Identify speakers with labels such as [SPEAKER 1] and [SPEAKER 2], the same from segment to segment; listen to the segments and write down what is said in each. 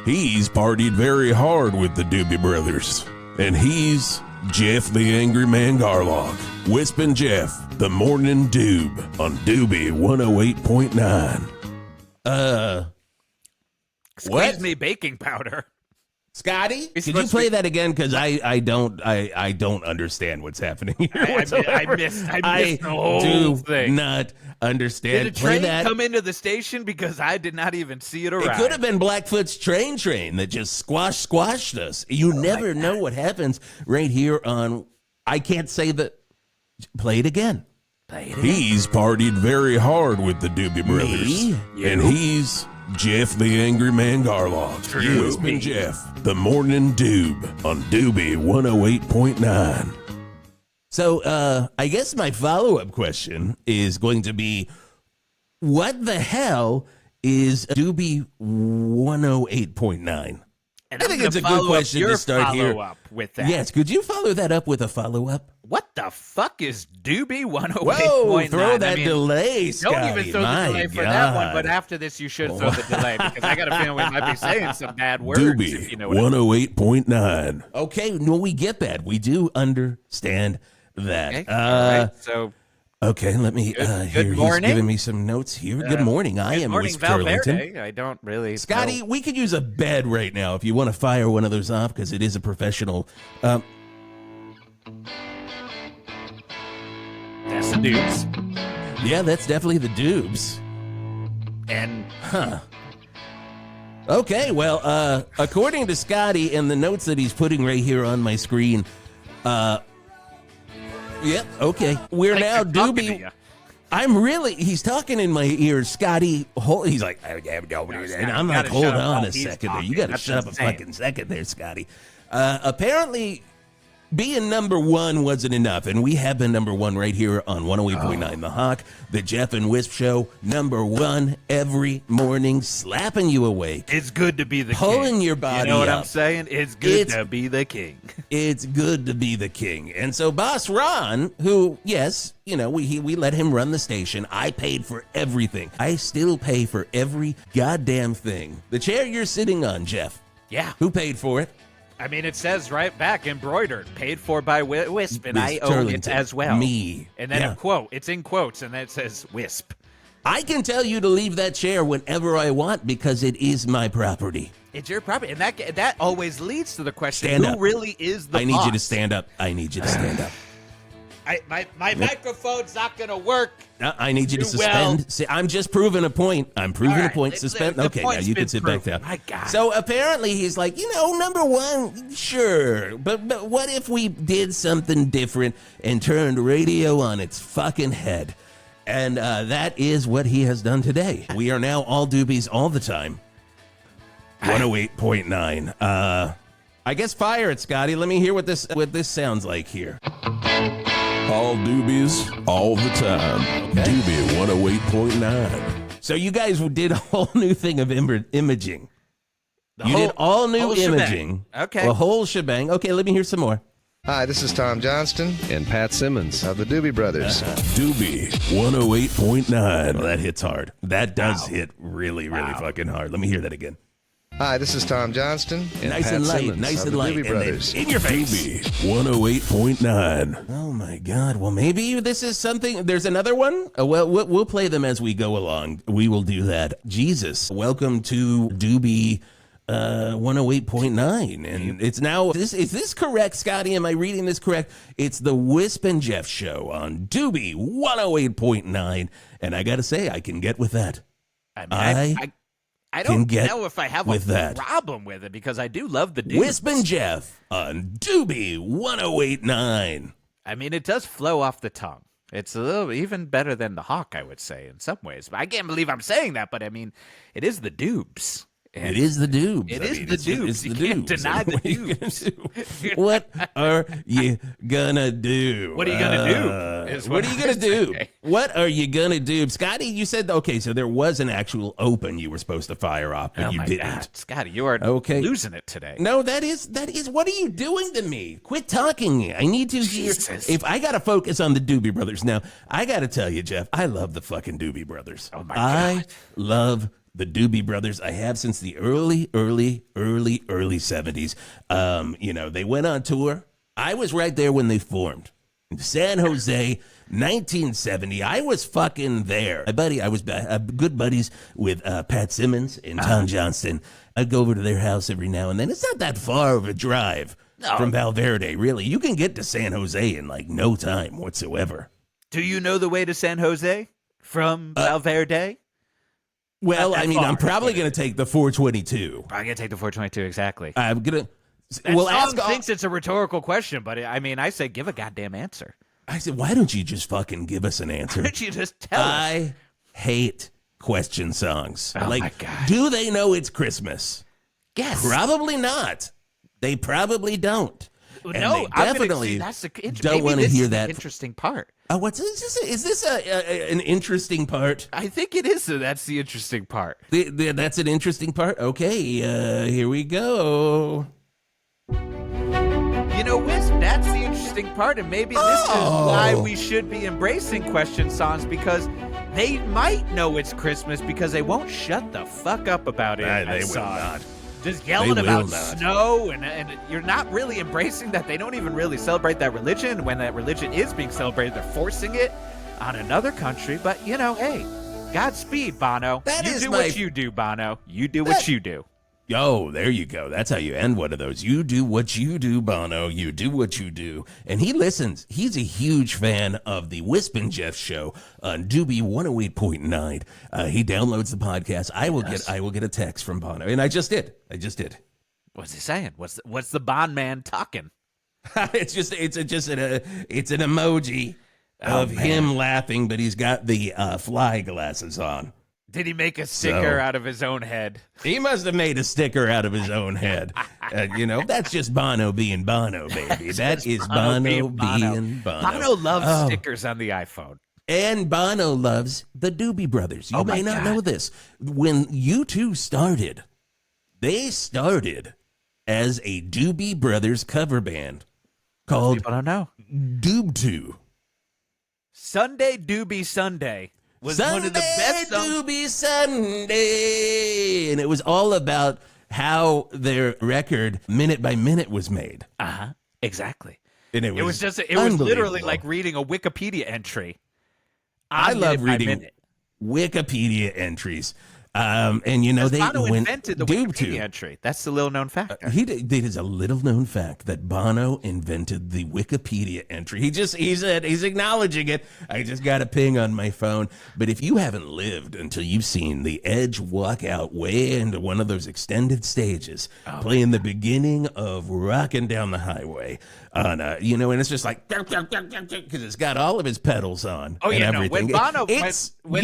[SPEAKER 1] He's partied very hard with the Doobie Brothers. And he's Geoff the Angry Man Garlock. Whisp and Geoff, the Morning Doob on Doobie 108.9.
[SPEAKER 2] Squeeze me baking powder.
[SPEAKER 1] Scotty, could you play that again? Because I don't understand what's happening here.
[SPEAKER 2] I missed the whole thing.
[SPEAKER 1] Not understand.
[SPEAKER 2] Did a train come into the station? Because I did not even see it arrive.
[SPEAKER 1] It could have been Blackfoot's train that just squashed us. You never know what happens right here on. I can't say that. Play it again. He's partied very hard with the Doobie Brothers. And he's Geoff the Angry Man Garlock. Whisp and Geoff, the Morning Doob on Doobie 108.9. So I guess my follow-up question is going to be, what the hell is Doobie 108.9?
[SPEAKER 2] And
[SPEAKER 1] I think it's a good question to start here.
[SPEAKER 2] With that.
[SPEAKER 1] Yes, could you follow that up with a follow-up?
[SPEAKER 2] What the fuck is Doobie 108.9?
[SPEAKER 1] Whoa, throw that delay, Scotty.
[SPEAKER 2] Don't even throw the delay for that one, but after this you should throw the delay, because I got a feeling we might be saying some bad words.
[SPEAKER 1] Doobie
[SPEAKER 2] if you know what
[SPEAKER 1] 108.9. Okay, well, we get that. We do understand that.
[SPEAKER 2] Okay, all right, so...
[SPEAKER 1] Okay, let me
[SPEAKER 2] good morning.
[SPEAKER 1] He's giving me some notes here. Good morning. I am Wisp
[SPEAKER 2] Val
[SPEAKER 1] Turlington.
[SPEAKER 2] Verde. I don't really
[SPEAKER 1] Scotty, we could use a bed right now if you want to fire one of those off, because it is a professional.
[SPEAKER 2] That's the Doobs.
[SPEAKER 1] Yeah, that's definitely the Doobs.
[SPEAKER 2] And
[SPEAKER 1] okay, well, according to Scotty and the notes that he's putting right here on my screen, yep, okay. We're now Doobie. He's talking in my ears, Scotty. He's like, and I'm like, hold on a second there. You got to shut up a fucking second there, Scotty. Apparently, being number one wasn't enough, and we have been number one right here on 108.9 The Hawk, the Geoff and Whisp Show, number one every morning, slapping you awake.
[SPEAKER 2] It's good to be the king.
[SPEAKER 1] Pulling your body up.
[SPEAKER 2] You know what I'm saying? It's good to be the king.
[SPEAKER 1] It's good to be the king. And so Boss Ron, who, yes, you know, we let him run the station. I paid for everything. I still pay for every goddamn thing. The chair you're sitting on, Geoff.
[SPEAKER 2] Yeah.
[SPEAKER 1] Who paid for it?
[SPEAKER 2] I mean, it says right back, embroidered, paid for by Wisp, and I own
[SPEAKER 1] Turlington.
[SPEAKER 2] it as well.
[SPEAKER 1] Me.
[SPEAKER 2] And then a quote. It's in quotes, and then it says Wisp.
[SPEAKER 1] I can tell you to leave that chair whenever I want because it is my property.
[SPEAKER 2] It's your property, and that always leads to the question:
[SPEAKER 1] Stand
[SPEAKER 2] who
[SPEAKER 1] up.
[SPEAKER 2] really is the boss?
[SPEAKER 1] I need you to stand up. I need you to stand up.
[SPEAKER 2] My microphone's not going to work.
[SPEAKER 1] I need you to suspend. See, I'm just proving a point. I'm proving a point. Suspend. Okay, now you can sit back down.
[SPEAKER 2] My God.
[SPEAKER 1] So apparently he's like, number one, sure. But what if we did something different and turned radio on its fucking head? And that is what he has done today. We are now all Doobies all the time. 108.9. I guess fire it, Scotty. Let me hear what this sounds like here. All Doobies, all the time. Okay. Doobie 108.9. So you guys did a whole new thing of imaging. Did all new imaging.
[SPEAKER 2] Shebang. Okay.
[SPEAKER 1] A whole shebang. Okay, let me hear some more.
[SPEAKER 3] Hi, this is Tom Johnston and Pat Simmons of the Doobie Brothers.
[SPEAKER 1] Doobie 108.9. Well, that hits hard. That does hit really, really fucking hard. Let me hear that again.
[SPEAKER 3] Hi, this is Tom Johnston and
[SPEAKER 1] nice
[SPEAKER 3] Pat
[SPEAKER 1] and light,
[SPEAKER 3] Simmons
[SPEAKER 1] nice
[SPEAKER 3] of
[SPEAKER 1] and
[SPEAKER 3] the
[SPEAKER 1] light,
[SPEAKER 3] Doobie Brothers.
[SPEAKER 1] In your face. Doobie 108.9. Oh my God! Well, maybe this is something. There's another one. Well, we'll play them as we go along. We will do that. Jesus, welcome to Doobie 108.9, and it's now. Is this correct, Scotty? Am I reading this correct? It's the Whisp and Geoff show on Doobie 108.9, and I gotta say, I can get with that.
[SPEAKER 2] I don't know if I have a problem with it because I do love the Doobs.
[SPEAKER 1] Whisp and Geoff on Doobie 108.9.
[SPEAKER 2] I mean, it does flow off the tongue. It's a little even better than the Hawk, I would say, in some ways. But I can't believe I'm saying that, but I mean, it is the Doobs.
[SPEAKER 1] It is the Doobs.
[SPEAKER 2] It is the Doobs. You can't deny the Doobs.
[SPEAKER 1] What are you gonna do?
[SPEAKER 2] What are you gonna do?
[SPEAKER 1] What are you gonna do? What are you gonna do, Scotty? You said okay, so there was an actual open you were supposed to fire off, but you didn't.
[SPEAKER 2] God. Scotty, you are losing it today.
[SPEAKER 1] No, that is. What are you doing to me? Quit talking. I need to hear. If I gotta focus on the Doobie Brothers now, I gotta tell you, Geoff, I love the fucking Doobie Brothers.
[SPEAKER 2] Oh my God.
[SPEAKER 1] I love the Doobie Brothers. I have since the early 70s. They went on tour. I was right there when they formed. San Jose, 1970. I was fucking there. I was good buddies with Pat Simmons and Tom Johnston. I'd go over to their house every now and then. It's not that far of a drive from Val Verde, really. You can get to San Jose in like no time whatsoever.
[SPEAKER 2] Do you know the way to San Jose from Val Verde?
[SPEAKER 1] Well, I mean, I'm probably going to take the 422.
[SPEAKER 2] Probably going to take the 422, exactly.
[SPEAKER 1] I'm going to...
[SPEAKER 2] Well, thinks it's a rhetorical question, but I say give a goddamn answer.
[SPEAKER 1] I said, why don't you just fucking give us an answer?
[SPEAKER 2] Why don't you just tell us?
[SPEAKER 1] I hate question songs.
[SPEAKER 2] Oh, my God.
[SPEAKER 1] Do they know it's Christmas?
[SPEAKER 2] Yes.
[SPEAKER 1] Probably not. They probably don't. And
[SPEAKER 2] no,
[SPEAKER 1] they definitely don't want to hear that.
[SPEAKER 2] Interesting part.
[SPEAKER 1] What's is this an interesting part?
[SPEAKER 2] I think it is. That's the interesting part.
[SPEAKER 1] That's an interesting part? Okay, here we go.
[SPEAKER 2] You know, Wisp, that's the interesting part, and maybe this is why we should be embracing question songs, because they might know it's Christmas because they won't shut the fuck up about it.
[SPEAKER 1] They will not.
[SPEAKER 2] Just yelling about snow, and you're not really embracing that they don't even really celebrate that religion. When that religion is being celebrated, they're forcing it on another country. But, hey, Godspeed, Bono. You do what you do, Bono. You do what you do.
[SPEAKER 1] Oh, there you go. That's how you end one of those. You do what you do, Bono. You do what you do. And he listens. He's a huge fan of the Whisp and Geoff show on Doobie 108.9. He downloads the podcast. I will get a text from Bono. And I just did.
[SPEAKER 2] What's he saying? What's the Bond man talking?
[SPEAKER 1] It's an emoji of him laughing, but he's got the fly glasses on.
[SPEAKER 2] Did he make a sticker out of his own head?
[SPEAKER 1] He must have made a sticker out of his own head. That's just Bono being Bono, baby. That is Bono being Bono.
[SPEAKER 2] Bono loves stickers on the iPhone.
[SPEAKER 1] And Bono loves the Doobie Brothers. You may not know this. When U2 started, they started as a Doobie Brothers cover band called
[SPEAKER 2] People don't know.
[SPEAKER 1] Doob 2.
[SPEAKER 2] Sunday Doobie Sunday. Was
[SPEAKER 1] Sunday,
[SPEAKER 2] one of the best
[SPEAKER 1] Doobie Sunday, and it was all about how their record minute by minute was made.
[SPEAKER 2] Exactly.
[SPEAKER 1] And it was
[SPEAKER 2] literally like reading a Wikipedia entry.
[SPEAKER 1] I love reading Wikipedia entries. Bono
[SPEAKER 2] invented the Wikipedia entry. That's the little known fact.
[SPEAKER 1] It is a little known fact that Bono invented the Wikipedia entry. He's acknowledging it. I just got a ping on my phone. But if you haven't lived until you've seen the Edge walk out way into one of those extended stages, playing the beginning of Rockin' Down the Highway on and it's just like because it's got all of his pedals on. Everything. When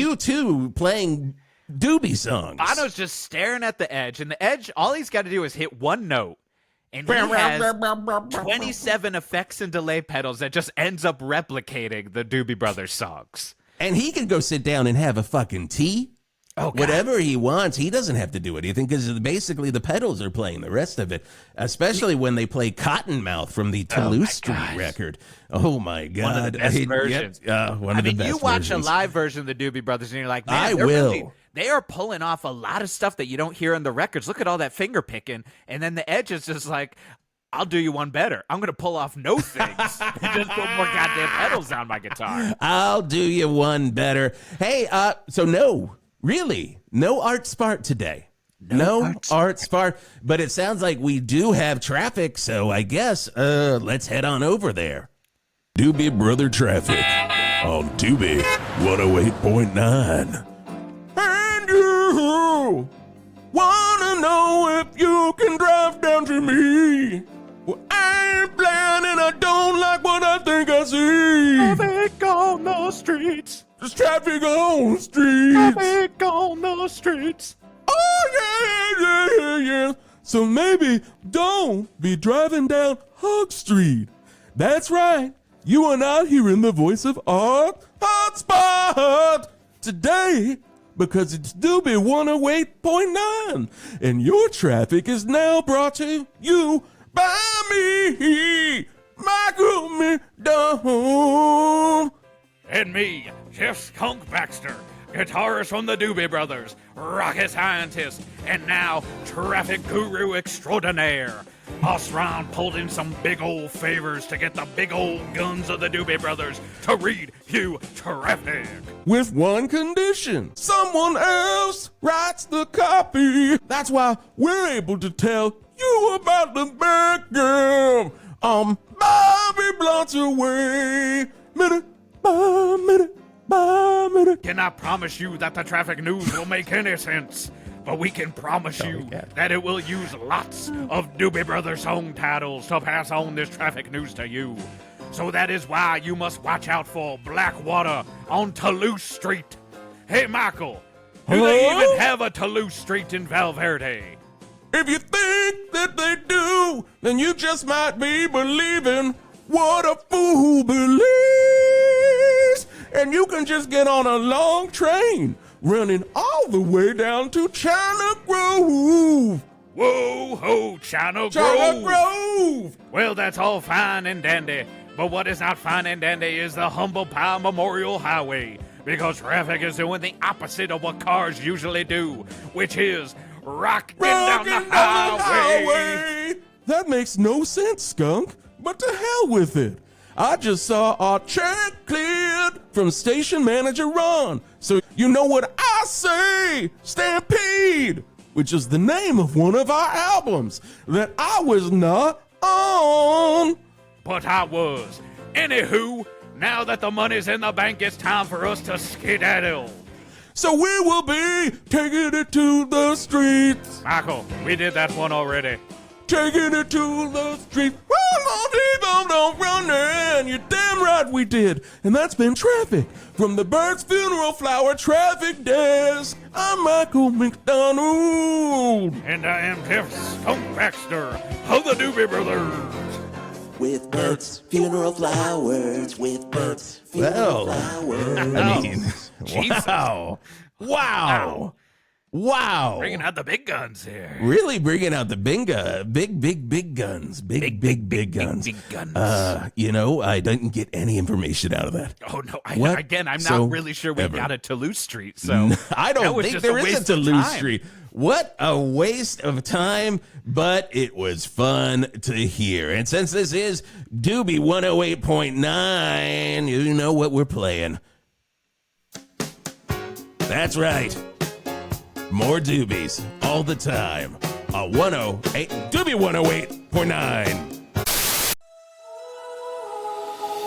[SPEAKER 1] U2 playing Doobie songs.
[SPEAKER 2] Bono's just staring at the Edge, and the Edge, all he's got to do is hit one note, and he has 27 effects and delay pedals that just ends up replicating the Doobie Brothers songs.
[SPEAKER 1] And he can go sit down and have a fucking tea. Whatever he wants. He doesn't have to do anything because basically the pedals are playing the rest of it, especially when they play Cottonmouth from the Toulouse Street record. Oh, my God.
[SPEAKER 2] One of the best versions.
[SPEAKER 1] One of the best
[SPEAKER 2] you watch
[SPEAKER 1] versions.
[SPEAKER 2] a live version of the Doobie Brothers and you're like, man,
[SPEAKER 1] I will.
[SPEAKER 2] They are pulling off a lot of stuff that you don't hear on the records. Look at all that finger picking. And then the Edge is just like, I'll do you one better. I'm going to pull off no things and just put more goddamn pedals on my guitar.
[SPEAKER 1] I'll do you one better. Hey, no Art Spart today. No Art Spart. But it sounds like we do have traffic, so I guess let's head on over there. Doobie Brother Traffic on Doobie 108.9. And you wanna know if you can drive down to me? Well, I ain't playing and I don't like what I think I see.
[SPEAKER 2] Traffic on the streets.
[SPEAKER 1] There's traffic on the streets.
[SPEAKER 2] Traffic on the streets.
[SPEAKER 1] Oh, yeah. So maybe don't be driving down Hawk Street. That's right. You are not hearing the voice of Art Spart today because it's Doobie 108.9. And your traffic is now brought to you by me, Michael McDonald.
[SPEAKER 2] And me, Geoff Skunk Baxter, guitarist from the Doobie Brothers, rocket scientist, and now traffic guru extraordinaire. Us round pulled in some big old favors to get the big old guns of the Doobie Brothers to read you traffic.
[SPEAKER 1] With one condition. Someone else writes the copy. That's why we're able to tell you about the big game. Bobby Blunt's away. Minute by minute by minute.
[SPEAKER 2] Cannot promise you that the traffic news will make any sense, but we can promise you that it will use lots of Doobie Brothers song titles to pass on this traffic news to you. So that is why you must watch out for Blackwater on Toulouse Street. Hey, Michael, do they even have a Toulouse Street in Val Verde?
[SPEAKER 1] If you think that they do, then you just might be believing what a fool believes. And you can just get on a long train running all the way down to China Grove.
[SPEAKER 2] Whoa ho, China
[SPEAKER 1] Grove!
[SPEAKER 2] Well, that's all fine and dandy, but what is not fine and dandy is the Humble Pie Memorial Highway, because traffic is doing the opposite of what cars usually do, which is rocking down the highway.
[SPEAKER 1] That makes no sense, Skunk, but to hell with it. I just saw our check cleared from station manager Ron, so you know what I say, Stampede, which is the name of one of our albums that I was not on.
[SPEAKER 2] But I was. Anywho, now that the money's in the bank, it's time for us to skedaddle.
[SPEAKER 1] So we will be taking it to the streets.
[SPEAKER 2] Michael, we did that one already.
[SPEAKER 1] Taking it to the streets. Don't run in. You're damn right we did. And that's been Traffic from the Bird's Funeral Flower Traffic Desk. I'm Michael McDonald.
[SPEAKER 2] And I am Geoff Skunk Baxter of the Doobie Brothers.
[SPEAKER 4] With birds, funeral flowers, with birds, funeral flowers.
[SPEAKER 1] I mean,
[SPEAKER 2] Jesus.
[SPEAKER 1] Wow.
[SPEAKER 2] Bringing out the big guns here.
[SPEAKER 1] Really bringing out the big guns. Big guns. Big guns.
[SPEAKER 2] Big guns.
[SPEAKER 1] I didn't get any information out of that.
[SPEAKER 2] Oh, no. I'm
[SPEAKER 1] So
[SPEAKER 2] not really sure we
[SPEAKER 1] ever.
[SPEAKER 2] got a Toulouse Street, so.
[SPEAKER 1] I don't think there is a Toulouse Street. What a waste of time, but it was fun to hear. And since this is Doobie 108.9, you know what we're playing. That's right. More Doobies all the time on Doobie 108.9.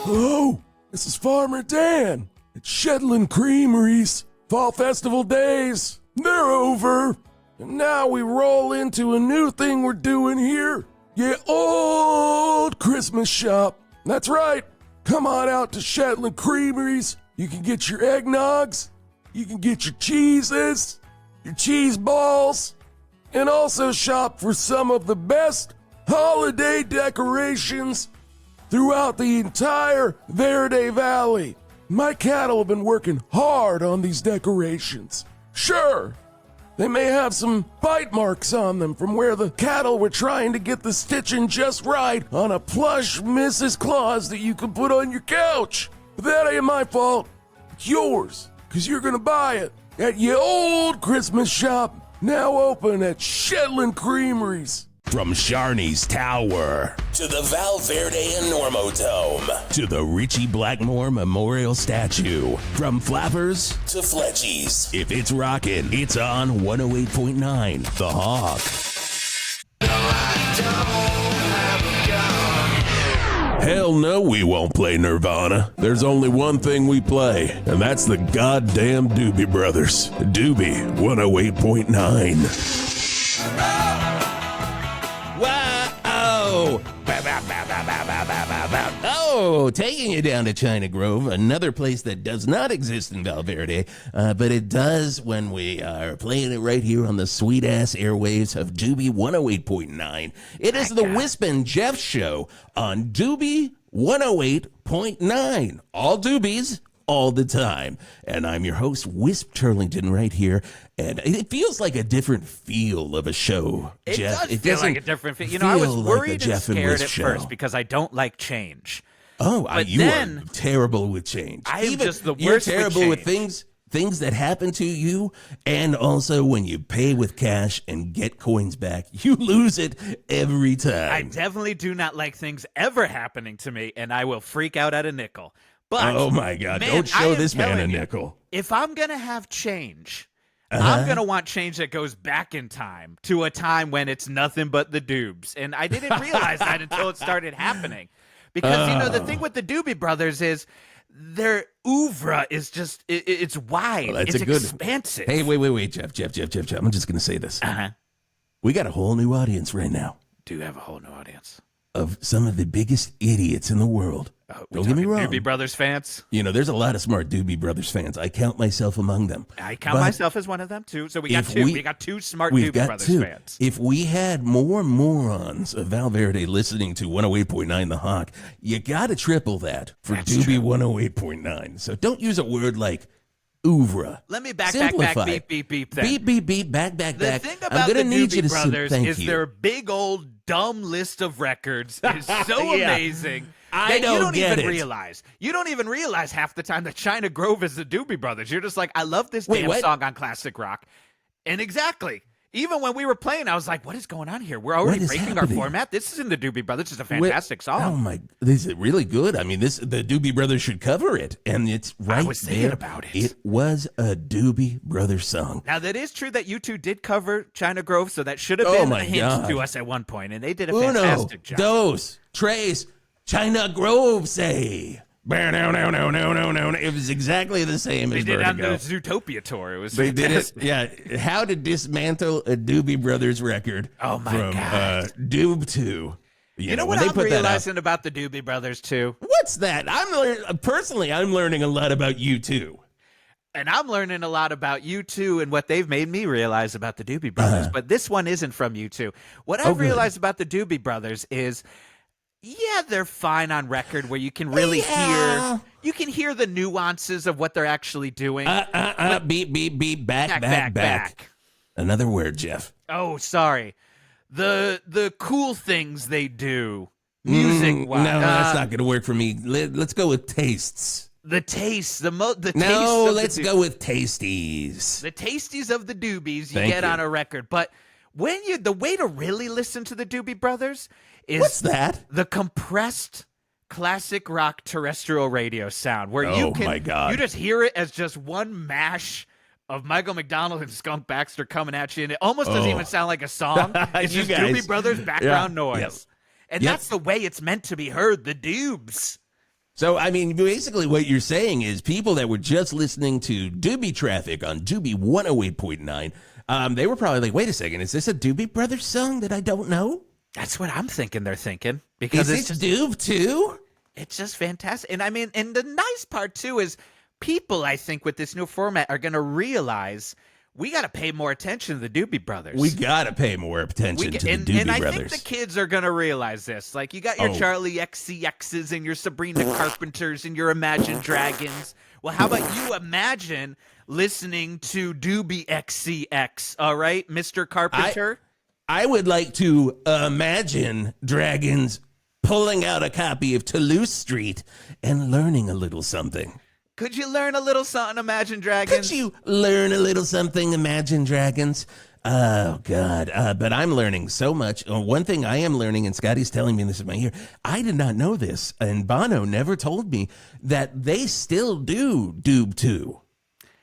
[SPEAKER 1] Hello, this is Farmer Dan at Shetland Creameries. Fall Festival days, they're over. And now we roll into a new thing we're doing here. Yeah, old Christmas shop. That's right. Come on out to Shetland Creameries. You can get your eggnogs. You can get your cheeses, your cheese balls, and also shop for some of the best holiday decorations throughout the entire Verde Valley. My cattle have been working hard on these decorations. Sure, they may have some bite marks on them from where the cattle were trying to get the stitching just right on a plush Mrs. Claus that you can put on your couch. But that ain't my fault. It's yours, because you're going to buy it at your old Christmas shop, now open at Shetland Creameries. From Sharney's Tower
[SPEAKER 4] To the Val Verde and Normodome.
[SPEAKER 1] to the Richie Blackmore Memorial Statue, from Flappers
[SPEAKER 4] To Fletchies.
[SPEAKER 1] if it's rockin', it's on 108.9 The Hawk. Hell no, we won't play Nirvana. There's only one thing we play, and that's the goddamn Doobie Brothers. Doobie 108.9. Wow! Oh, taking you down to China Grove, another place that does not exist in Val Verde, but it does when we are playing it right here on the sweet-ass airwaves of Doobie 108.9. It is the Whisp and Geoff show on Doobie 108.9. All Doobies, all the time. And I'm your host, Wisp Turlington, right here. And it feels like a different feel of a show, Geoff.
[SPEAKER 2] It does feel like a different feel. You know, I was worried and scared at first because I don't like change.
[SPEAKER 1] Oh, you are terrible with change.
[SPEAKER 2] I am just the worst
[SPEAKER 1] You're terrible
[SPEAKER 2] with
[SPEAKER 1] things. things that happen to you, and also when you pay with cash and get coins back, you lose it every time.
[SPEAKER 2] I definitely do not like things ever happening to me, and I will freak out at a nickel. But
[SPEAKER 1] oh my God,
[SPEAKER 2] man,
[SPEAKER 1] don't show this man a nickel.
[SPEAKER 2] If I'm going to have change, I'm going to want change that goes back in time to a time when it's nothing but the Doobs. And I didn't realize that until it started happening. Because, you know, the thing with the Doobie Brothers is their oeuvre is just, it's wide.
[SPEAKER 1] Well,
[SPEAKER 2] it's expansive.
[SPEAKER 1] Hey, wait, Jeff. I'm just going to say this. We got a whole new audience right now.
[SPEAKER 2] Do have a whole new audience.
[SPEAKER 1] Of some of the biggest idiots in the world. Don't get me wrong.
[SPEAKER 2] Doobie Brothers fans?
[SPEAKER 1] You know, there's a lot of smart Doobie Brothers fans. I count myself among them.
[SPEAKER 2] I count myself as one of them, too. So we got two. We got two smart Doobie Brothers fans.
[SPEAKER 1] If we had more morons of Val Verde listening to 108.9 The Hawk, you got to triple that for Doobie 108.9. So don't use a word like oeuvre.
[SPEAKER 2] Let me back, beep, then.
[SPEAKER 1] Beep, back.
[SPEAKER 2] The thing about the Doobie Brothers is their big old dumb list of records is so amazing.
[SPEAKER 1] I don't get it.
[SPEAKER 2] You don't even realize half the time that China Grove is the Doobie Brothers. You're just like, I love this damn song on classic rock. And exactly. Even when we were playing, I was like, what is going on here? We're already breaking our format. This isn't the Doobie Brothers. It's a fantastic song.
[SPEAKER 1] Oh, my. This is really good. I mean, the Doobie Brothers should cover it. And it's right there. I was thinking about it. It was a Doobie Brothers song.
[SPEAKER 2] Now, that is true that you two did cover China Grove, so that should have been a hint to us at one point. And they did a fantastic job.
[SPEAKER 1] Dos, tres, China Grove, say. No. It was exactly the same as
[SPEAKER 2] Vertigo.
[SPEAKER 1] They
[SPEAKER 2] did it on the Zootopia tour. It was fantastic.
[SPEAKER 1] How to dismantle a Doobie Brothers record
[SPEAKER 2] from
[SPEAKER 1] God. Doob 2.
[SPEAKER 2] You know what I'm realizing about the Doobie Brothers, too?
[SPEAKER 1] What's that? I'm learning a lot about you, too.
[SPEAKER 2] And I'm learning a lot about you, too, and what they've made me realize about the Doobie Brothers. But this one isn't from you, too. What I've realized about the Doobie Brothers is... yeah, they're fine on record where you can really hear the nuances of what they're actually doing.
[SPEAKER 1] Beep, back. Another word, Jeff.
[SPEAKER 2] Oh, sorry. The cool things they do, music-wise.
[SPEAKER 1] No, that's not going to work for me. Let's go with tastes.
[SPEAKER 2] The tastes,
[SPEAKER 1] let's go with tasties.
[SPEAKER 2] The tasties of the Doobies you get on a record. But the way to really listen to the Doobie Brothers is
[SPEAKER 1] what's that?
[SPEAKER 2] The compressed classic rock terrestrial radio sound, where
[SPEAKER 1] my God.
[SPEAKER 2] You just hear it as just one mash of Michael McDonald and Skunk Baxter coming at you, and it almost doesn't even sound like a song. It's just Doobie Brothers background noise.
[SPEAKER 1] Yep.
[SPEAKER 2] And that's the way it's meant to be heard, the Doobs.
[SPEAKER 1] So, I mean, basically what you're saying is people that were just listening to Doobie Traffic on Doobie 108.9, they were probably like, wait a second, is this a Doobie Brothers song that I don't know?
[SPEAKER 2] That's what I'm thinking they're thinking. Because
[SPEAKER 1] it's just Doob too?
[SPEAKER 2] It's just fantastic. And I mean, and the nice part too is people, I think, with this new format are going to realize we got to pay more attention to the Doobie Brothers.
[SPEAKER 1] We got to pay more attention to the Doobie Brothers.
[SPEAKER 2] And I think the kids are going to realize this. Like, you got your Charlie XCXs and your Sabrina Carpenters and your Imagine Dragons. Well, how about you imagine listening to Doobie XCX, all right, Mr. Carpenter?
[SPEAKER 1] I would like to imagine dragons pulling out a copy of Toulouse Street and learning a little something.
[SPEAKER 2] Could you learn a little something, Imagine Dragons?
[SPEAKER 1] Could you learn a little something, Imagine Dragons? Oh, God. But I'm learning so much. One thing I am learning, and Scotty's telling me this in my ear, I did not know this, and Bono never told me, that they still do Doob 2.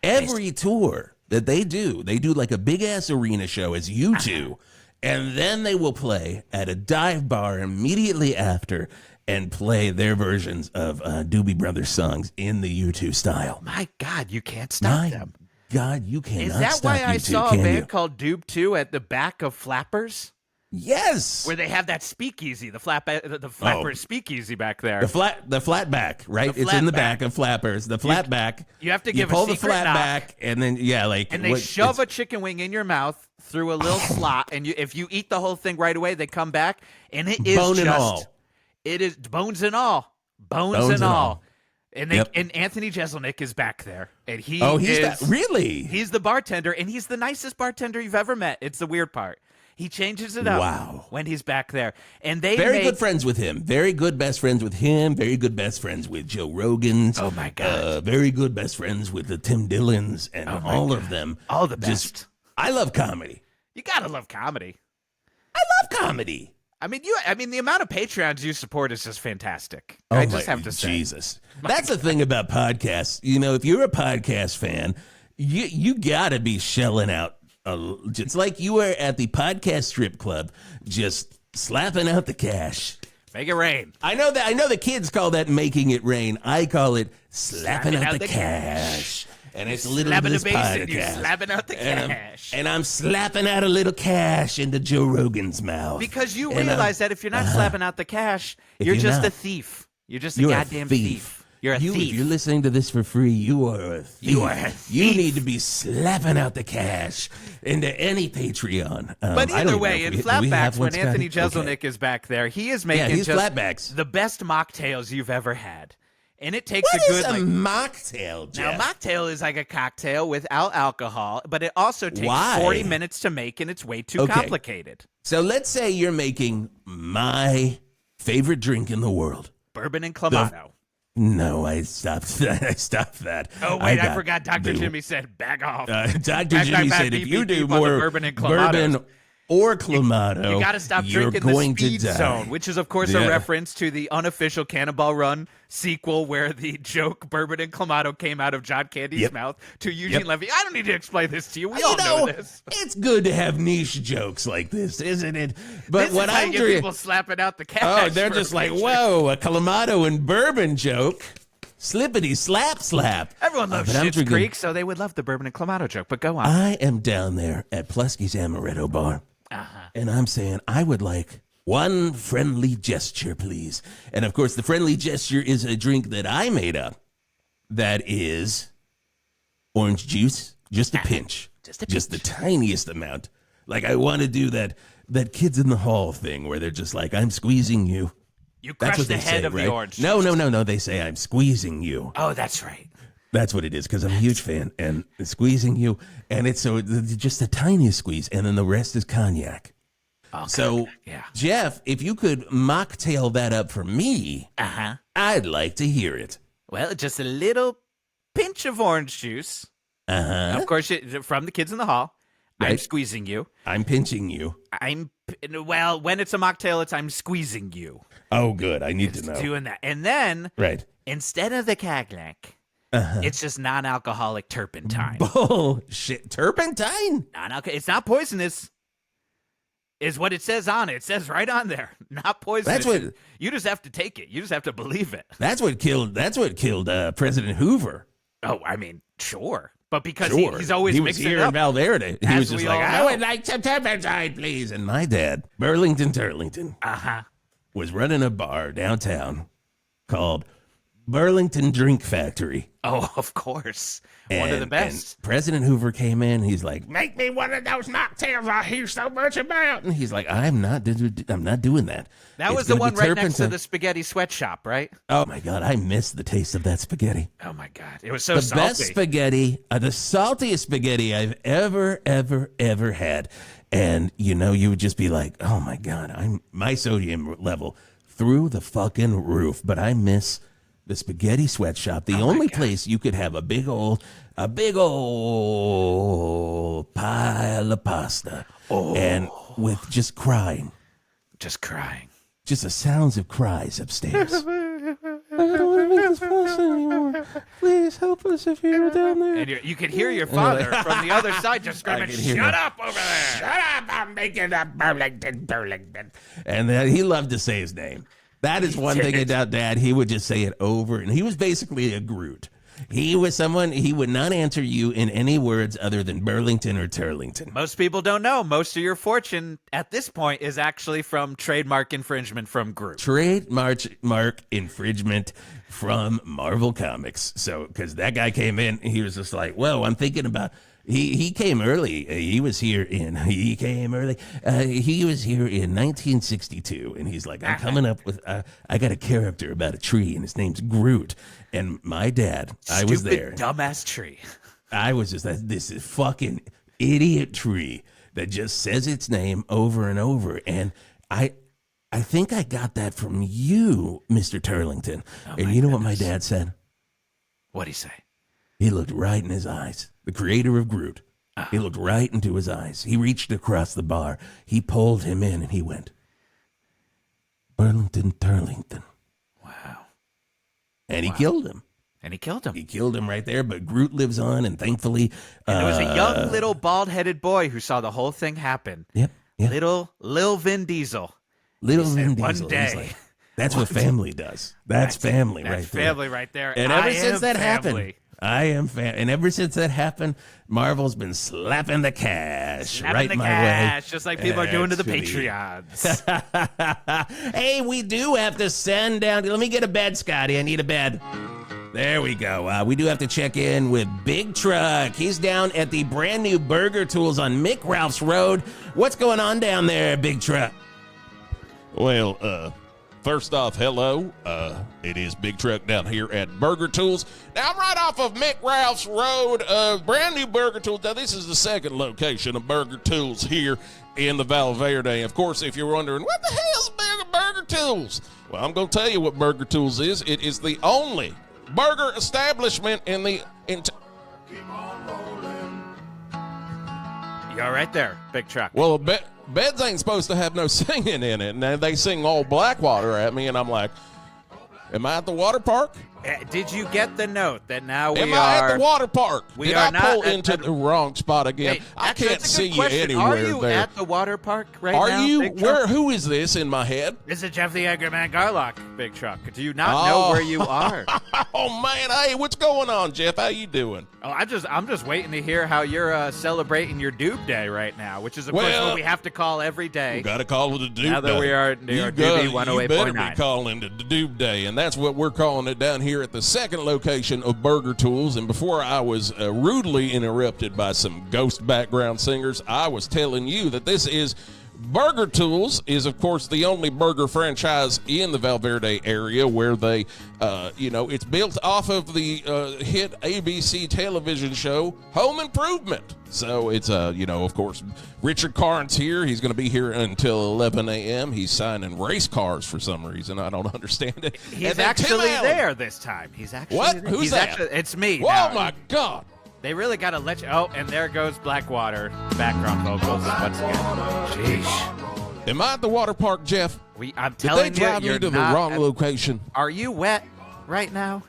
[SPEAKER 1] Every tour that they do like a big-ass arena show as U2, and then they will play at a dive bar immediately after and play their versions of Doobie Brothers songs in the U2 style.
[SPEAKER 2] My God, you can't stop them.
[SPEAKER 1] God, you cannot stop U2,
[SPEAKER 2] Is that why I saw a band called Doob 2 at the back of Flappers?
[SPEAKER 1] Yes.
[SPEAKER 2] Where they have that speakeasy, the Flappers speakeasy back there.
[SPEAKER 1] The flat back, right? It's in the back of Flappers. The flat back.
[SPEAKER 2] You have to give
[SPEAKER 1] pull
[SPEAKER 2] a secret
[SPEAKER 1] the flat
[SPEAKER 2] knock,
[SPEAKER 1] back, and then
[SPEAKER 2] and they shove a chicken wing in your mouth through a little slot, and if you eat the whole thing right away, they come back, and it is
[SPEAKER 1] bone and all.
[SPEAKER 2] It is bones and all, bones and all. And Anthony Jeselnik is back there, and
[SPEAKER 1] he's really?
[SPEAKER 2] He's the bartender, and he's the nicest bartender you've ever met. It's the weird part. He changes it up.
[SPEAKER 1] Wow.
[SPEAKER 2] When he's back there, and they
[SPEAKER 1] very good friends with him. Very good best friends with him. Very good best friends with Joe Rogan's.
[SPEAKER 2] Oh my God.
[SPEAKER 1] Very good best friends with the Tim Dillons and all of them.
[SPEAKER 2] All the best.
[SPEAKER 1] I love comedy.
[SPEAKER 2] You gotta love comedy.
[SPEAKER 1] I love comedy.
[SPEAKER 2] I mean, the amount of Patreons you support is just fantastic.
[SPEAKER 1] Oh,
[SPEAKER 2] I just have to say,
[SPEAKER 1] Jesus. That's the thing about podcasts. You know, if you're a podcast fan, you gotta be shelling out. It's like you were at the podcast strip club, just slapping out the cash.
[SPEAKER 2] Make it rain.
[SPEAKER 1] I know the kids call that making it rain. I call it slapping out the cash. And it's a little
[SPEAKER 2] slapping
[SPEAKER 1] bit of
[SPEAKER 2] the
[SPEAKER 1] this
[SPEAKER 2] bass and you're
[SPEAKER 1] podcast.
[SPEAKER 2] slapping out the cash.
[SPEAKER 1] And I'm slapping out a little cash into Joe Rogan's mouth.
[SPEAKER 2] Because you realize that if you're not slapping out the cash, you're just a thief. You're just a goddamn thief. You're a thief.
[SPEAKER 1] If you're listening to this for free, you are a thief.
[SPEAKER 2] You are a thief.
[SPEAKER 1] You need to be slapping out the cash into any Patreon.
[SPEAKER 2] But either way, in Flatbacks, when Anthony
[SPEAKER 1] Jeselnik
[SPEAKER 2] Jeselnik is back there, he is making just
[SPEAKER 1] Flatbacks.
[SPEAKER 2] the best mocktails you've ever had. And it takes
[SPEAKER 1] What
[SPEAKER 2] a good
[SPEAKER 1] is a mocktail, Jeff?
[SPEAKER 2] Now, mocktail is like a cocktail without alcohol, but it also takes 40 minutes to make, and it's way too complicated.
[SPEAKER 1] So let's say you're making my favorite drink in the world.
[SPEAKER 2] Bourbon and Clamato.
[SPEAKER 1] No, I stopped that.
[SPEAKER 2] Oh, wait, I forgot Dr. Jimmy said, back off.
[SPEAKER 1] Dr. Jimmy said if you do more
[SPEAKER 2] bourbon and Clamato
[SPEAKER 1] or Clamato,
[SPEAKER 2] you got to stop
[SPEAKER 1] you're
[SPEAKER 2] drinking
[SPEAKER 1] going
[SPEAKER 2] the Speed
[SPEAKER 1] to die.
[SPEAKER 2] Zone, which is, of course, a reference to the unofficial Cannonball Run sequel where the joke Bourbon and Clamato came out of John Candy's mouth to Eugene Levy. I don't need to explain this to you. We all know this.
[SPEAKER 1] It's good to have niche jokes like this, isn't it? But
[SPEAKER 2] this
[SPEAKER 1] what
[SPEAKER 2] is how
[SPEAKER 1] I'm
[SPEAKER 2] you get people slapping out the cash.
[SPEAKER 1] Oh, they're just like, whoa, a Clamato and bourbon joke. Slippity slap.
[SPEAKER 2] Everyone loves Schitt's Creek, so they would love the Bourbon and Clamato joke, but go on.
[SPEAKER 1] I am down there at Plusky's Amaretto Bar, and I'm saying I would like one friendly gesture, please. And, of course, the friendly gesture is a drink that I made up that is orange juice, just a pinch. Just the tiniest amount. Like I want to do that Kids in the Hall thing where they're just like, I'm squeezing you.
[SPEAKER 2] You crush the head of the orange juice.
[SPEAKER 1] No. They say, I'm squeezing you.
[SPEAKER 2] Oh, that's right.
[SPEAKER 1] That's what it is, because I'm a huge fan. And squeezing you, and it's just the tiniest squeeze, and then the rest is cognac.
[SPEAKER 2] Okay.
[SPEAKER 1] So, Jeff, if you could mocktail that up for me, I'd like to hear it.
[SPEAKER 2] Well, just a little pinch of orange juice. Of course, from the Kids in the Hall. Right. I'm squeezing you.
[SPEAKER 1] I'm pinching you.
[SPEAKER 2] When it's a mocktail, I'm squeezing you.
[SPEAKER 1] Oh, good. I need to know.
[SPEAKER 2] Doing that. And then, instead of the cognac, it's just non-alcoholic turpentine.
[SPEAKER 1] Bullshit. Turpentine?
[SPEAKER 2] It's not poisonous, is what it says on it. It says right on there. Not poisonous.
[SPEAKER 1] That's what,
[SPEAKER 2] you just have to take it. You just have to believe it.
[SPEAKER 1] That's what killed President Hoover.
[SPEAKER 2] Oh, I mean, sure. But because he's always mixing it up.
[SPEAKER 1] He was here in Val Verde. He was just like, I would like some turpentine, please. And my dad, Burlington Turlington, was running a bar downtown called Burlington Drink Factory.
[SPEAKER 2] Oh, of course. One of the best.
[SPEAKER 1] And President Hoover came in. He's like, make me one of those mocktails I hear so much about. And he's like, I'm not doing that.
[SPEAKER 2] That was the one right next to the spaghetti sweatshop, right?
[SPEAKER 1] Oh, my God. I miss the taste of that spaghetti.
[SPEAKER 2] Oh, my God. It was so salty.
[SPEAKER 1] The best spaghetti, the saltiest spaghetti I've ever had. And, you would just be like, oh, my God, my sodium level through the fucking roof. But I miss the spaghetti sweatshop, the only place you could have a big old pile of pasta, and with just crying,
[SPEAKER 2] just
[SPEAKER 1] the sounds of cries upstairs. I don't want to make this pasta anymore. Please help us if you're down there.
[SPEAKER 2] And you could hear your father from the other side just screaming, "Shut up over there!
[SPEAKER 4] Shut up! I'm making a Burlington Turlington."
[SPEAKER 1] And he loved to say his name. That is one thing about Dad. He would just say it over, and he was basically a Groot. He was someone, he would not answer you in any words other than Burlington or Turlington.
[SPEAKER 2] Most people don't know. Most of your fortune at this point is actually from trademark infringement from Groot.
[SPEAKER 1] Trademark infringement from Marvel Comics. So, because that guy came in, he was just like, well, I'm thinking about... He came early. He was here in 1962, and he's like, I'm coming up with, I got a character about a tree, and his name's Groot. And my dad, I was there.
[SPEAKER 2] Dumbass tree.
[SPEAKER 1] I was just, this is fucking idiot tree that just says its name over and over. And I think I got that from you, Mr. Turlington. And you know what my dad said?
[SPEAKER 2] What'd he say?
[SPEAKER 1] He looked right in his eyes. The creator of Groot. He looked right into his eyes. He reached across the bar. He pulled him in and he went, Burlington Turlington.
[SPEAKER 2] Wow.
[SPEAKER 1] And he killed him.
[SPEAKER 2] And he killed him.
[SPEAKER 1] He killed him right there, but Groot lives on, and thankfully...
[SPEAKER 2] And there was a young little bald-headed boy who saw the whole thing happen.
[SPEAKER 1] Yep.
[SPEAKER 2] Little Vin Diesel.
[SPEAKER 1] Little Vin
[SPEAKER 2] One
[SPEAKER 1] Diesel.
[SPEAKER 2] day.
[SPEAKER 1] He's like, that's what family does. That's family right there.
[SPEAKER 2] That's family right there.
[SPEAKER 1] And ever since that happened, and ever since that happened, Marvel's been slapping the cash right my way.
[SPEAKER 2] Just like people are doing to the Patreons.
[SPEAKER 1] Hey, we do have to send down. Let me get a bed, Scotty. I need a bed. There we go. We do have to check in with Big Truck. He's down at the brand new Burger Tools on Mick Ralph's Road. What's going on down there, Big Truck?
[SPEAKER 5] Well, first off, hello. It is Big Truck down here at Burger Tools. Now, I'm right off of Mick Ralph's Road, brand new Burger Tools. Now, this is the second location of Burger Tools here in the Val Verde. Of course, if you're wondering, what the hell is Burger Tools? Well, I'm going to tell you what Burger Tools is. It is the only burger establishment in the...
[SPEAKER 2] You're right there, Big Truck.
[SPEAKER 5] Well, beds ain't supposed to have no singing in it, and they sing all Blackwater at me, and I'm like, am I at the water park?
[SPEAKER 2] Did you get the note that now
[SPEAKER 5] Am I at the water park? Did I pull into the wrong spot again?
[SPEAKER 2] Hey,
[SPEAKER 5] I can't see you
[SPEAKER 2] question.
[SPEAKER 5] anywhere
[SPEAKER 2] Are you
[SPEAKER 5] there.
[SPEAKER 2] at the water park right
[SPEAKER 5] Are
[SPEAKER 2] now?
[SPEAKER 5] you?
[SPEAKER 2] Big Truck?
[SPEAKER 5] Who is this in my head?
[SPEAKER 2] This is Geoff the Angry Man Garlock, Big Truck. Do you not know where you are?
[SPEAKER 5] Oh man, hey, what's going on, Geoff? How you doing?
[SPEAKER 2] Oh, I'm just waiting to hear how you're celebrating your Doob Day right now, which is of course what we have to call every day.
[SPEAKER 5] We got to call it a Doob Day.
[SPEAKER 2] Now that we are near Doobie 108.9.
[SPEAKER 5] You better be calling it the Doob Day, and that's what we're calling it down here at the second location of Burger Tools. And before I was rudely interrupted by some ghost background singers, I was telling you that this is Burger Tools is, of course, the only burger franchise in the Val Verde area where they, it's built off of the hit ABC television show Home Improvement. So it's, of course, Richard Karn's here. He's going to be here until 11 a.m. He's signing race cars for some reason. I don't understand it.
[SPEAKER 2] He's actually there this time. He's actually
[SPEAKER 5] what?
[SPEAKER 2] There.
[SPEAKER 5] Who's that?
[SPEAKER 2] It's me.
[SPEAKER 5] Oh,
[SPEAKER 2] now.
[SPEAKER 5] my God.
[SPEAKER 2] They really got to let you... Oh, and there goes Blackwater. Background vocals once again. Sheesh.
[SPEAKER 5] Am I at the water park, Geoff?
[SPEAKER 2] I'm telling you,
[SPEAKER 5] Did they drive me to the wrong location?
[SPEAKER 2] Are you wet right now?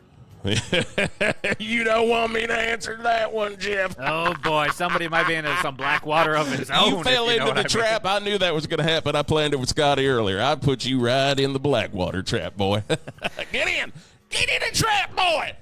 [SPEAKER 5] You don't want me to answer that one, Geoff.
[SPEAKER 2] Oh, boy. Somebody might be into some Blackwater of his own.
[SPEAKER 5] You fell into the trap. I knew that was going to happen. I planned it with Scotty earlier. I put you right in the Blackwater trap, boy. Get in. Get in the trap, boy.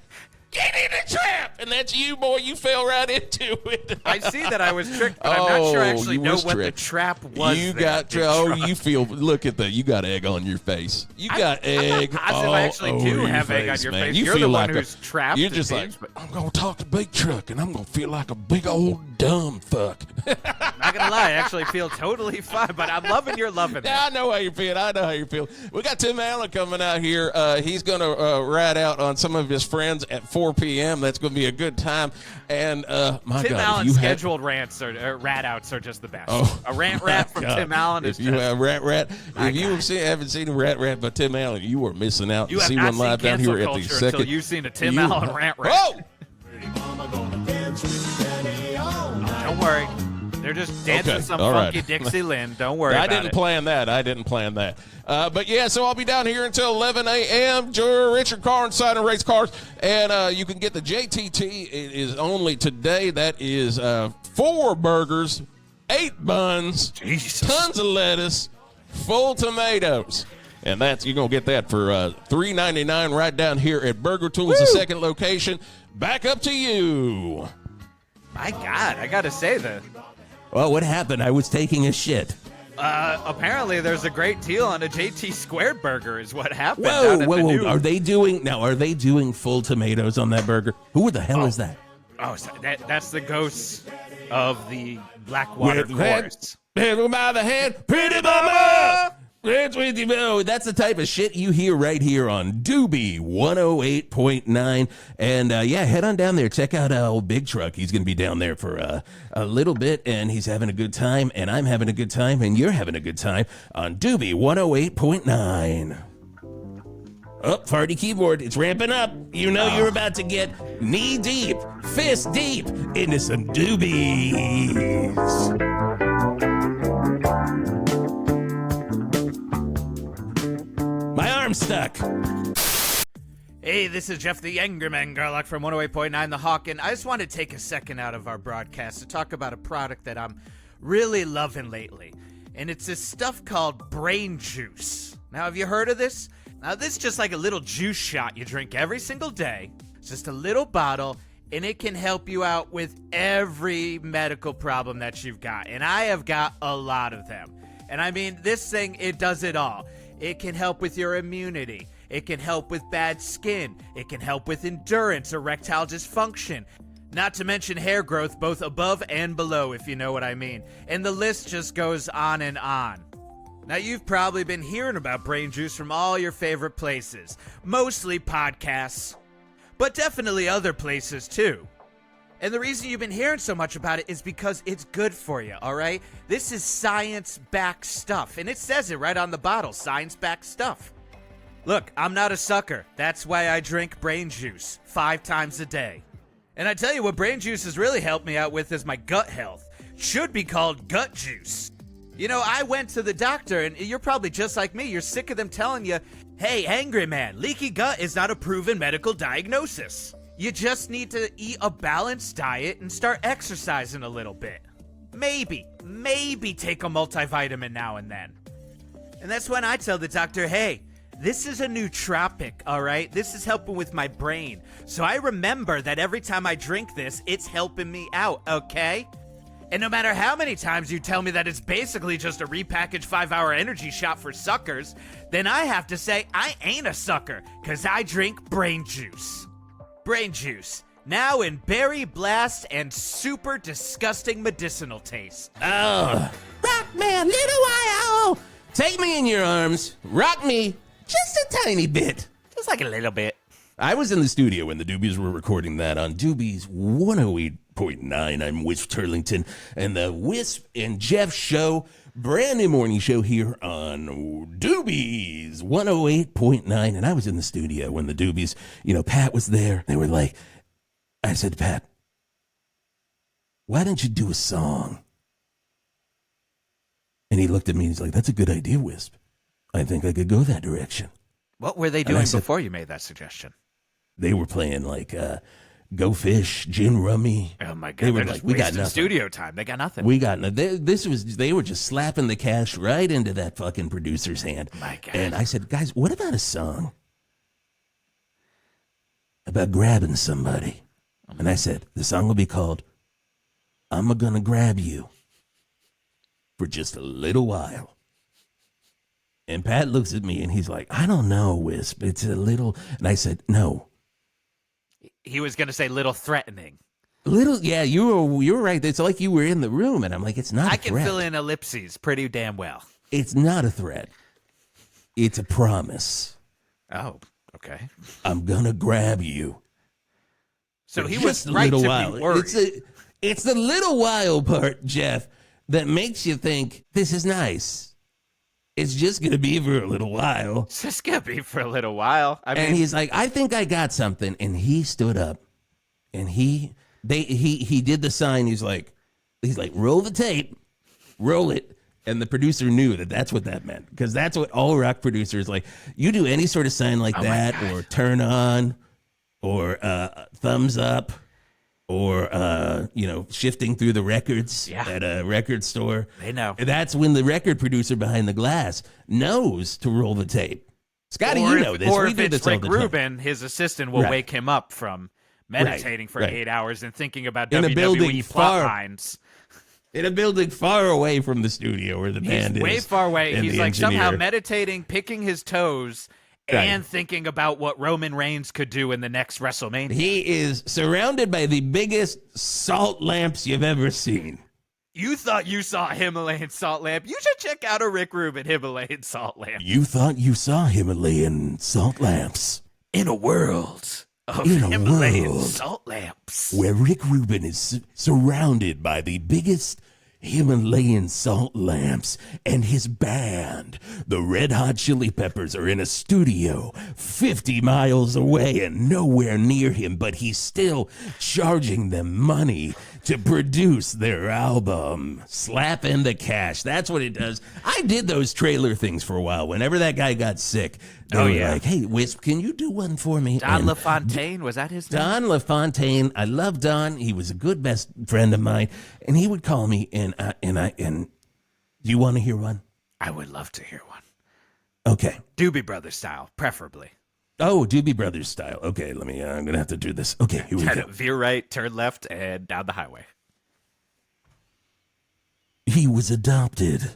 [SPEAKER 5] Get in the trap! And that's you, boy. You fell right into it.
[SPEAKER 2] I see that I was tricked, but I'm not sure I actually know what the trap was.
[SPEAKER 5] You got you feel. Look at that. You got egg on your face. You got egg.
[SPEAKER 2] I actually do have egg on your face. You're the one who's trapped.
[SPEAKER 5] You're just like, I'm gonna talk to Big Truck, and I'm gonna feel like a big old dumb fuck.
[SPEAKER 2] Not gonna lie, I actually feel totally fine, but I'm loving your loving.
[SPEAKER 5] I know how you feel. We got Tim Allen coming out here. He's gonna ride out on some of his friends at 4 p.m. That's going to be a good time. And my
[SPEAKER 2] Tim
[SPEAKER 5] God,
[SPEAKER 2] Allen's scheduled rants or rat outs are just the best. A rant from God. Tim Allen is.
[SPEAKER 5] If you have rat, if you haven't seen a rat by Tim Allen, you are missing out.
[SPEAKER 2] You have
[SPEAKER 5] see
[SPEAKER 2] not
[SPEAKER 5] one live
[SPEAKER 2] seen
[SPEAKER 5] down here
[SPEAKER 2] cancel
[SPEAKER 5] at the
[SPEAKER 2] culture
[SPEAKER 5] second.
[SPEAKER 2] until you've seen a Tim Allen rant.
[SPEAKER 5] Whoa!
[SPEAKER 2] Don't worry. They're just dancing some funky Dixieland. Don't worry about it.
[SPEAKER 5] I didn't plan that. But yeah, so I'll be down here until 11 a.m. Richard Karn signing race cars. And you can get the JTT. It is only today. That is 4 burgers, 8 buns, tons of lettuce, full tomatoes. And you're going to get that for $3.99 right down here at Burger Tools, the second location. Back up to you.
[SPEAKER 2] My God, I got to say that.
[SPEAKER 1] Well, what happened? I was taking a shit.
[SPEAKER 2] Apparently, there's a great deal on a JT Squared burger, is what happened.
[SPEAKER 1] Whoa! Are they doing full tomatoes on that burger? Who the hell is that?
[SPEAKER 2] Oh, so that's the ghosts of the Blackwater chorus.
[SPEAKER 1] Hit by the hand, pretty mama. That's with you, Mo. That's the type of shit you hear right here on Doobie 108.9. And head on down there. Check out old Big Truck. He's going to be down there for a little bit, and he's having a good time, and I'm having a good time, and you're having a good time on Doobie 108.9. Oh, farty keyboard. It's ramping up. You know you're about to get knee deep, fist deep into some doobies. My arm's stuck.
[SPEAKER 2] Hey, this is Geoff the Angry Man Garlock from 108.9 The Hawk, and I just want to take a second out of our broadcast to talk about a product that I'm really loving lately. And it's this stuff called brain juice. Now, have you heard of this? Now, this is just like a little juice shot you drink every single day. It's just a little bottle, and it can help you out with every medical problem that you've got. And I have got a lot of them. And I mean, this thing, it does it all. It can help with your immunity. It can help with bad skin. It can help with endurance, erectile dysfunction. Not to mention hair growth, both above and below, if you know what I mean. And the list just goes on and on. Now, you've probably been hearing about brain juice from all your favorite places. Mostly podcasts, but definitely other places too. And the reason you've been hearing so much about it is because it's good for you, all right? This is science-backed stuff, and it says it right on the bottle, science-backed stuff. Look, I'm not a sucker. That's why I drink brain juice 5 times a day. And I tell you what brain juice has really helped me out with is my gut health. Should be called gut juice. You know, I went to the doctor, and you're probably just like me. You're sick of them telling you, hey, angry man, leaky gut is not a proven medical diagnosis. You just need to eat a balanced diet and start exercising a little bit. Maybe take a multivitamin now and then. And that's when I tell the doctor, hey, this is a nootropic, all right? This is helping with my brain. So I remember that every time I drink this, it's helping me out, okay? And no matter how many times you tell me that it's basically just a repackaged 5-hour energy shot for suckers, then I have to say I ain't a sucker, because I drink brain juice. Brain juice, now in berry blast and super disgusting medicinal taste.
[SPEAKER 1] Oh, rock me a little while. Take me in your arms. Rock me just a tiny bit.
[SPEAKER 2] Just like a little bit.
[SPEAKER 1] I was in the studio when the Doobies were recording that on Doobie's 108.9. I'm Wisp Turlington, and the Wisp and Geoff show, brand new morning show here on Doobie's 108.9. And I was in the studio when the Doobies, Pat was there. They were like, I said to Pat, why don't you do a song? And he looked at me and he's like, that's a good idea, Wisp. I think I could go that direction.
[SPEAKER 2] What were they doing before you made that suggestion?
[SPEAKER 1] They were playing like Go Fish, Gin Rummy.
[SPEAKER 2] Oh my God!
[SPEAKER 1] They were like, we got nothing.
[SPEAKER 2] Studio time. They got nothing.
[SPEAKER 1] We got nothing. They were just slapping the cash right into that fucking producer's hand.
[SPEAKER 2] Oh my God!
[SPEAKER 1] And I said, guys, what about a song about grabbing somebody? And I said, the song will be called "I'm Gonna Grab You for Just a Little While." And Pat looks at me and he's like, I don't know, Wisp. It's a little. And I said, no.
[SPEAKER 2] He was going to say little threatening.
[SPEAKER 1] Little, yeah, you were right. It's like you were in the room, and I'm like, it's not a threat.
[SPEAKER 2] I can fill in ellipses pretty damn well.
[SPEAKER 1] It's not a threat. It's a promise.
[SPEAKER 2] Oh, okay.
[SPEAKER 1] I'm gonna grab you.
[SPEAKER 2] So he was right to be worried.
[SPEAKER 1] It's the little while part, Geoff, that makes you think this is nice. It's just going to be for a little while.
[SPEAKER 2] It's just going to be for a little while.
[SPEAKER 1] And he's like, I think I got something. And he stood up and he did the sign. He's like, roll the tape, roll it. And the producer knew that that's what that meant, because that's what all rock producers like. You do any sort of sign like that, or turn on, or thumbs up, or shifting through the records at a record store.
[SPEAKER 2] They know.
[SPEAKER 1] That's when the record producer behind the glass knows to roll the tape. Scotty,
[SPEAKER 2] you
[SPEAKER 1] know this.
[SPEAKER 2] Or if it's Rick Rubin, his assistant will wake him up from meditating for 8 hours and thinking about WWE plot lines.
[SPEAKER 1] In a building far away from the studio where the band is.
[SPEAKER 2] He's way far away. He's like somehow meditating, picking his toes, and thinking about what Roman Reigns could do in the next WrestleMania.
[SPEAKER 1] He is surrounded by the biggest salt lamps you've ever seen.
[SPEAKER 2] You thought you saw a Himalayan salt lamp. You should check out a Rick Rubin Himalayan salt lamp.
[SPEAKER 1] You thought you saw Himalayan salt lamps.
[SPEAKER 2] In a world of
[SPEAKER 1] In a
[SPEAKER 2] Himalayan
[SPEAKER 1] world
[SPEAKER 2] salt lamps.
[SPEAKER 1] where Rick Rubin is surrounded by the biggest Himalayan salt lamps, and his band, the Red Hot Chili Peppers, are in a studio 50 miles away and nowhere near him, but he's still charging them money to produce their album. Slap in the cash. That's what it does. I did those trailer things for a while. Whenever that guy got sick, they were like, hey, Whisp, can you do one for me?
[SPEAKER 2] Don LaFontaine, was that his name?
[SPEAKER 1] Don LaFontaine. I love Don. He was a good best friend of mine, and he would call me, and do you want to hear one?
[SPEAKER 2] I would love to hear one.
[SPEAKER 1] Okay.
[SPEAKER 2] Doobie Brothers style, preferably.
[SPEAKER 1] Oh, Doobie Brothers style. Okay, I'm going to have to do this. Okay, here we
[SPEAKER 2] Try
[SPEAKER 1] go.
[SPEAKER 2] to veer right, turn left, and down the highway.
[SPEAKER 1] He was adopted.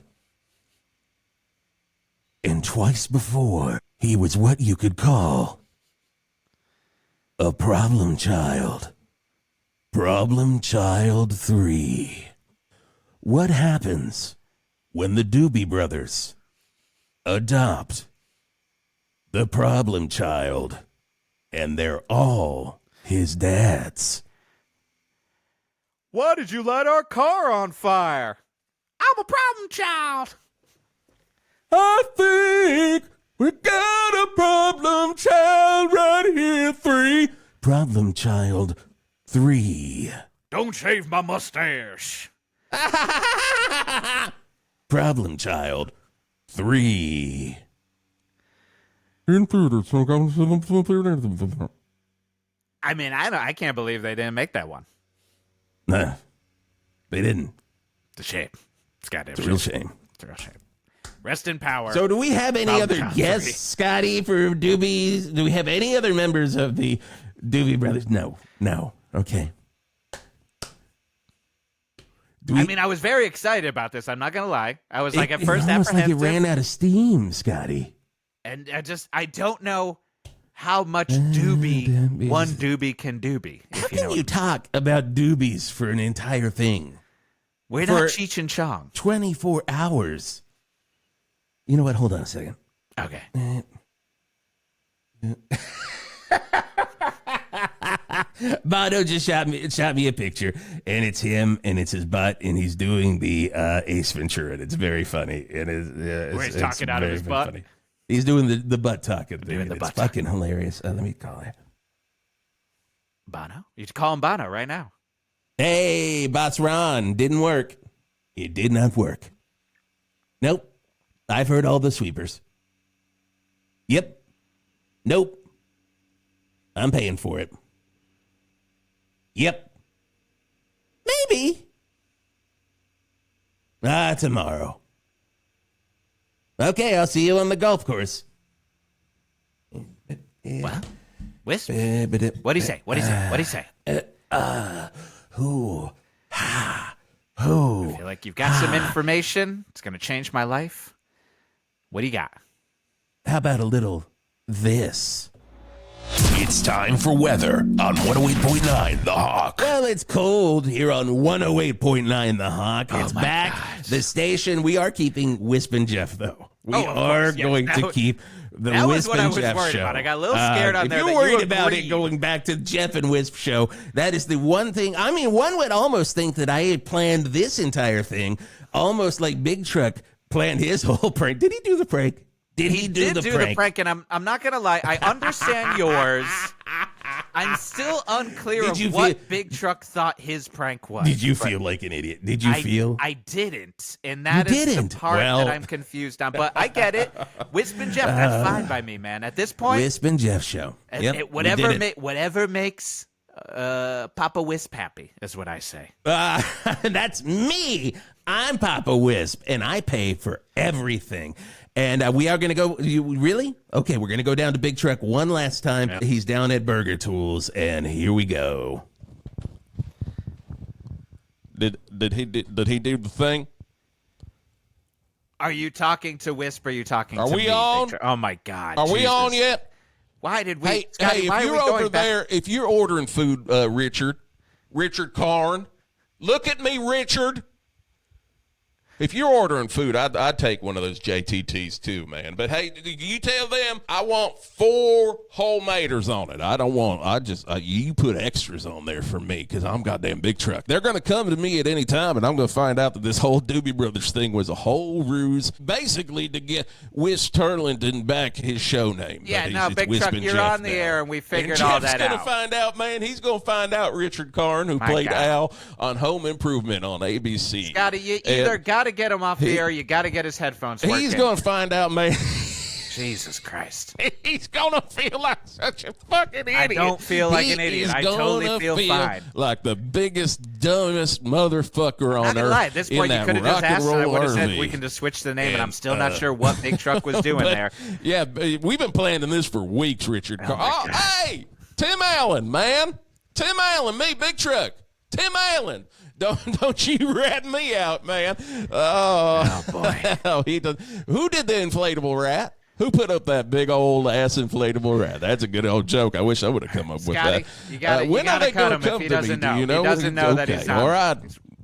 [SPEAKER 1] And twice before, he was what you could call a problem child. Problem Child 3. What happens when the Doobie Brothers adopt the problem child and they're all his dads?
[SPEAKER 2] Why did you light our car on fire? I'm a problem child.
[SPEAKER 1] I think we got a problem child right here. 3. Problem Child 3.
[SPEAKER 2] Don't shave my mustache.
[SPEAKER 1] Problem Child 3.
[SPEAKER 2] I mean, I can't believe they didn't make that one.
[SPEAKER 1] Nah, they didn't.
[SPEAKER 2] It's a shame. It's goddamn
[SPEAKER 1] It's a real shame.
[SPEAKER 2] It's a real shame. Rest in power.
[SPEAKER 1] So do we have any
[SPEAKER 2] Problem
[SPEAKER 1] other
[SPEAKER 2] Child
[SPEAKER 1] guests,
[SPEAKER 2] 3.
[SPEAKER 1] Scotty, for Doobies? Do we have any other members of the Doobie Brothers? No. Okay.
[SPEAKER 2] I mean, I was very excited about this. I'm not going to lie. I was like at first
[SPEAKER 1] it almost like
[SPEAKER 2] apprehensive.
[SPEAKER 1] it ran out of steam, Scotty.
[SPEAKER 2] And I don't know how much Doobie one Doobie can Doobie.
[SPEAKER 1] How can you talk about Doobies for an entire thing?
[SPEAKER 2] We're
[SPEAKER 1] for
[SPEAKER 2] not Cheech and Chong.
[SPEAKER 1] 24 hours. You know what? Hold on a second.
[SPEAKER 2] Okay.
[SPEAKER 1] Bono just shot me a picture, and it's him, and it's his butt, and he's doing the Ace Ventura, and it's very funny. And
[SPEAKER 2] Where he's talking out of his butt?
[SPEAKER 1] Funny. He's doing the butt talking thing.
[SPEAKER 2] Doing the
[SPEAKER 1] It's
[SPEAKER 2] butt
[SPEAKER 1] fucking hilarious. Let me call it.
[SPEAKER 2] Bono? You should call him Bono right now.
[SPEAKER 1] Hey, Bots Ron, didn't work. It did not work. Nope. I've heard all the sweepers. Yep. Nope. I'm paying for it. Yep. Maybe. Tomorrow. Okay, I'll see you on the golf course.
[SPEAKER 2] What? Whisp? What'd he say? What'd he say?
[SPEAKER 1] Who?
[SPEAKER 2] I feel like you've got some information. It's going to change my life. What do you got?
[SPEAKER 1] How about a little this?
[SPEAKER 6] It's time for weather on 108.9 The Hawk.
[SPEAKER 1] Well, it's cold here on 108.9 The Hawk. It's
[SPEAKER 2] my
[SPEAKER 1] back.
[SPEAKER 2] God.
[SPEAKER 1] The station. We are keeping Wisp and Geoff, though. We
[SPEAKER 2] Oh, of
[SPEAKER 1] are
[SPEAKER 2] course, yeah.
[SPEAKER 1] going to
[SPEAKER 2] That
[SPEAKER 1] keep the
[SPEAKER 2] that was
[SPEAKER 1] Wisp
[SPEAKER 2] what I
[SPEAKER 1] and
[SPEAKER 2] was
[SPEAKER 1] Geoff
[SPEAKER 2] worried
[SPEAKER 1] show.
[SPEAKER 2] about. I got a little scared on
[SPEAKER 1] if
[SPEAKER 2] there
[SPEAKER 1] you're
[SPEAKER 2] that you
[SPEAKER 1] worried about it
[SPEAKER 2] agreed.
[SPEAKER 1] going back to Geoff and Wisp show, that is the one thing. I mean, one would almost think that I had planned this entire thing, almost like Big Truck planned his whole prank. Did he do the prank? Did he do the prank?
[SPEAKER 2] And I'm not gonna lie, I understand yours. I'm still unclear
[SPEAKER 1] Did
[SPEAKER 2] of
[SPEAKER 1] you
[SPEAKER 2] what
[SPEAKER 1] feel-
[SPEAKER 2] Big Truck thought his prank was.
[SPEAKER 1] Did you feel like an idiot? Did you feel?
[SPEAKER 2] I didn't, and that
[SPEAKER 1] You
[SPEAKER 2] is
[SPEAKER 1] didn't?
[SPEAKER 2] the part
[SPEAKER 1] Well-
[SPEAKER 2] that I'm confused on. But I get it. Wisp and Geoff, that's fine by me, man. At this point,
[SPEAKER 1] Wisp and Geoff show. Yep, we
[SPEAKER 2] whatever
[SPEAKER 1] did it.
[SPEAKER 2] whatever makes Papa Wisp happy is what I say.
[SPEAKER 1] That's me. I'm Papa Wisp, and I pay for everything. And we are going to go. Really? Okay, we're going to go down to Big Truck one last time. Yep. He's down at Burger Tools, and here we go.
[SPEAKER 5] Did he do the thing?
[SPEAKER 2] Are you talking to Wisp? Or are you talking
[SPEAKER 5] Are
[SPEAKER 2] to
[SPEAKER 5] we
[SPEAKER 2] me?
[SPEAKER 5] on?
[SPEAKER 2] Big Truck? Oh my God!
[SPEAKER 5] Are we
[SPEAKER 2] Jesus.
[SPEAKER 5] on yet?
[SPEAKER 2] Why did we?
[SPEAKER 5] Hey,
[SPEAKER 2] Scotty, why
[SPEAKER 5] if
[SPEAKER 2] are we
[SPEAKER 5] you're
[SPEAKER 2] going
[SPEAKER 5] over
[SPEAKER 2] back?
[SPEAKER 5] there, if you're ordering food, Richard Karn, look at me, Richard. If you're ordering food, I'd take one of those JTTs too, man. But hey, you tell them I want 4 homematers on it. You put extras on there for me because I'm goddamn big truck. They're going to come to me at any time, and I'm going to find out that this whole Doobie Brothers thing was a whole ruse, basically to get Wisp Turlington back his show name.
[SPEAKER 2] Yeah, no, big truck, you're Geoff on the air, and we figured all that out.
[SPEAKER 5] Jeff's going to find out, man. He's going to find out Richard Karn, who played Al on Home Improvement on ABC.
[SPEAKER 2] You either got to get him off the air, you got to get his headphones working.
[SPEAKER 5] He's going to find out, man.
[SPEAKER 2] Jesus Christ.
[SPEAKER 5] He's going to feel like such a fucking idiot.
[SPEAKER 2] I don't feel like an idiot. I totally feel fine.
[SPEAKER 5] Like the biggest, dumbest motherfucker on earth.
[SPEAKER 2] At this point, you could have just asked, and I would have said we can just switch the name, and I'm still not sure what Big Truck was doing there.
[SPEAKER 5] Yeah, we've been planning this for weeks, Richard. Hey, Tim Allen, man. Tim Allen, me, Big Truck. Tim Allen. Don't you rat me out, man. Oh boy. He does. Who did the inflatable rat? Who put up that big old ass inflatable rat? That's a good old joke. I wish I would have come up with that.
[SPEAKER 2] You got to cut him if he doesn't know. He doesn't know that he's not.
[SPEAKER 5] All right.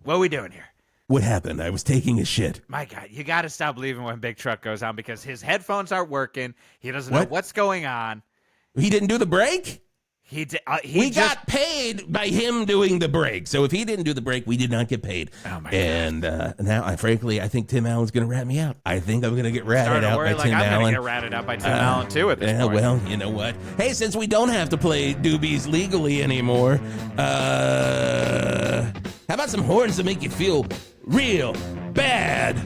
[SPEAKER 2] What are we doing here?
[SPEAKER 1] What happened? I was taking a shit.
[SPEAKER 2] My God, you got to stop leaving when Big Truck goes on because his headphones aren't working. He doesn't know what's going on.
[SPEAKER 1] He didn't do the break?
[SPEAKER 2] We
[SPEAKER 1] got paid by him doing the break. So if he didn't do the break, we did not get paid.
[SPEAKER 2] Oh my God.
[SPEAKER 1] And now, I think Tim Allen's going to rat me out. I think I'm going to get ratted out by Tim Allen.
[SPEAKER 2] I'm going to get ratted out by Tim Allen too at this point.
[SPEAKER 1] Well, you know what? Hey, since we don't have to play Doobies legally anymore, how about some horns that make you feel real bad?